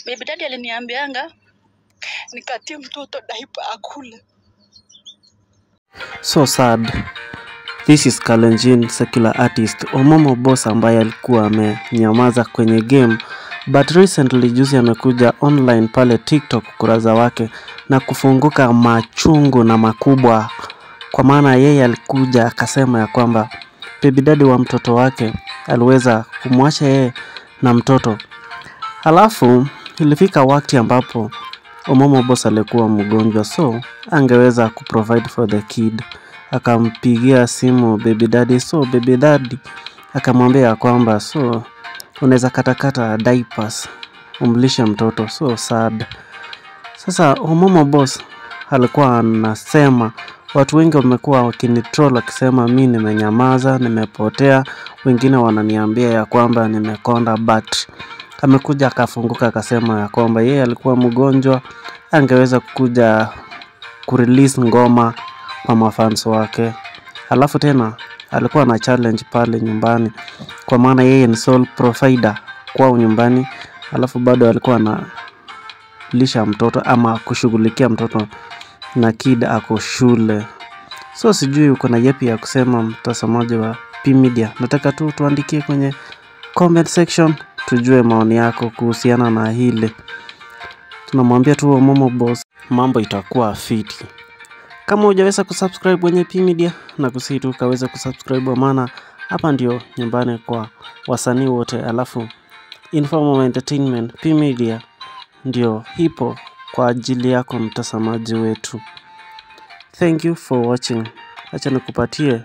Baby daddy aliniambianga nikatie mtoto diaper akule. So sad. This is Kalenjin, secular artist Omomo Boss ambaye alikuwa amenyamaza kwenye game, but recently juzi amekuja online pale TikTok kurasa wake na kufunguka machungu na makubwa, kwa maana yeye alikuja akasema ya kwamba baby daddy wa mtoto wake aliweza kumwacha yeye na mtoto. Halafu ilifika wakati ambapo Omomo Boss alikuwa mgonjwa, so angeweza kuprovide for the kid. Akampigia simu baby daddy, so baby daddy akamwambia kwamba so unaweza katakata diapers umlishe mtoto. So sad. Sasa Omomo Boss alikuwa anasema, watu wengi wamekuwa wakinitroll wakisema mimi nimenyamaza, nimepotea, wengine wananiambia ya kwamba nimekonda, but amekuja akafunguka akasema ya kwamba yeye alikuwa mgonjwa, angeweza kuja kurelease ngoma kwa mafans wake. Alafu tena alikuwa na challenge pale nyumbani, kwa maana yeye ni sole provider kwao nyumbani. Alafu bado alikuwa na lisha mtoto ama kushughulikia mtoto na kid ako shule. So sijui uko na yepi ya kusema mtazamaji wa P Media. Nataka tu tuandikie kwenye comment section tujue maoni yako kuhusiana na hili. Tunamwambia tu Omomo Boss mambo itakuwa fiti. Kama hujaweza kusubscribe kwenye P Media, na kusihi tu kaweza kusubscribe, maana hapa ndio nyumbani kwa wasanii wote. Alafu Informal Entertainment P Media ndio hipo kwa ajili yako mtazamaji wetu. Thank you for watching. Acha nikupatie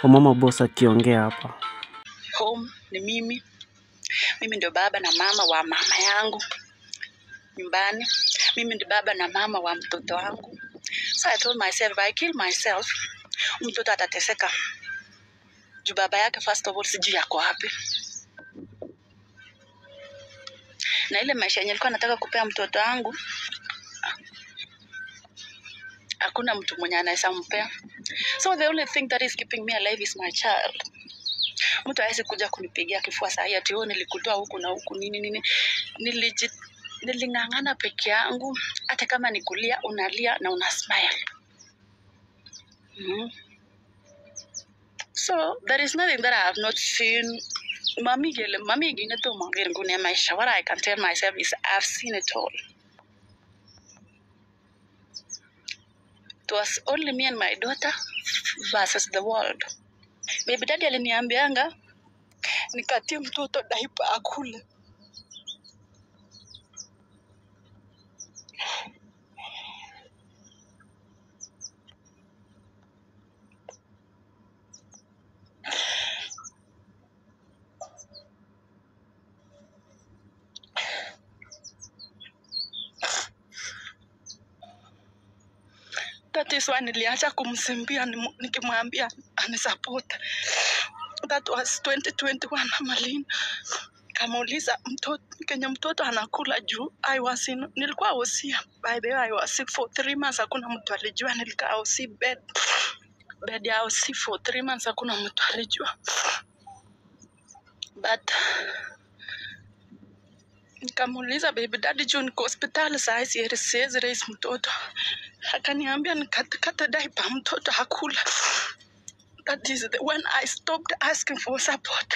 Omomo Boss akiongea hapa. Home ni mimi. Mimi ndio baba na mama wa mama yangu nyumbani. Mimi ndio baba na mama wa mtoto wangu. So I told myself, if I kill myself, mtoto atateseka. Juu baba yake first of all sijui yako wapi. Na ile maisha yenye nilikuwa nataka kupea mtoto wangu, hakuna mtu mwenye anaweza mpea. So the only thing that is keeping me alive is my child. Mtu hawezi kuja kunipigia kifua saa hii ati nilikutoa huku na huku nini. Nilingangana peke yangu, hata kama nikulia unalia na una smile. So there is nothing that I have not seen. Mami gine to mangir ngune maisha. What I can tell myself is I've seen it all. It was only me and my daughter versus the world. Baby daddy aliniambianga nikatie mtoto diaper akule. That is why niliacha kumsimbia nikimwambia anisupport. That was 2021 Malin. Kamuuliza mtoto anakula juu. Nilikuwa hosia. By the way, I was sick for 3 months. Hakuna mtu alijua. Nilikaa hosi bed ya hosi for 3 months. Hakuna mtu alijua. But nikamuuliza baby daddy juu niko hospitali saa siwezi raise mtoto. Akaniambia nikate diaper mtoto hakula. That is when I stopped asking for support.